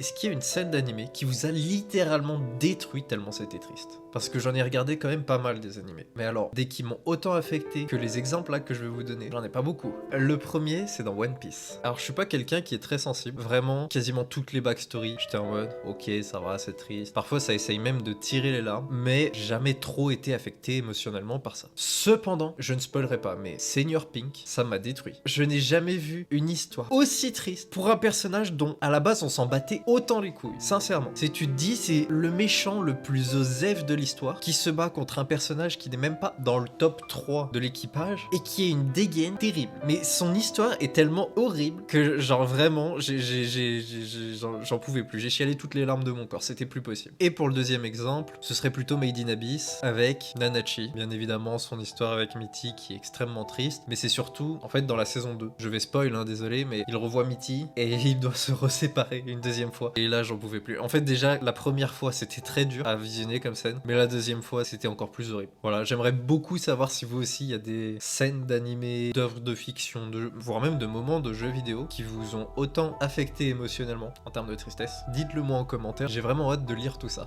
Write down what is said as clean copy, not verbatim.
Est-ce qu'il y a une scène d'animé qui vous a littéralement détruit tellement c'était triste? Parce que j'en ai regardé quand même pas mal des animés. Mais alors, dès qu'ils m'ont autant affecté que les exemples là que je vais vous donner, j'en ai pas beaucoup. Le premier, c'est dans One Piece. Alors je suis pas quelqu'un qui est très sensible. Vraiment, quasiment toutes les backstories, j'étais en mode, ok, ça va, c'est triste. Parfois ça essaye même de tirer les larmes, mais j'ai jamais trop été affecté émotionnellement par ça. Cependant, je ne spoilerai pas, mais Senior Pink, ça m'a détruit. Je n'ai jamais vu une histoire aussi triste pour un personnage dont à la base on s'en battait autant les couilles. Sincèrement. C'est tu te dis, c'est le méchant le plus osef de l'histoire qui se bat contre un personnage qui n'est même pas dans le top 3 de l'équipage et qui a une dégaine terrible. Mais son histoire est tellement horrible que genre vraiment, j'en pouvais plus. J'ai chialé toutes les larmes de mon corps, c'était plus possible. Et pour le deuxième exemple, ce serait plutôt Made in Abyss avec Nanachi. Bien évidemment, son histoire avec Mitty qui est extrêmement triste, mais c'est surtout, en fait, dans la saison 2. Je vais spoil, hein, désolé, mais il revoit Mitty et il doit se reséparer une deuxième fois. Et là, j'en pouvais plus. En fait, déjà, la première fois, c'était très dur à visionner comme scène, mais la deuxième fois, c'était encore plus horrible. Voilà, j'aimerais beaucoup savoir si vous aussi, il y a des scènes d'animés, d'œuvres de fiction, voire même de moments de jeux vidéo qui vous ont autant affecté émotionnellement en termes de tristesse. Dites-le moi en commentaire, j'ai vraiment hâte de lire tout ça.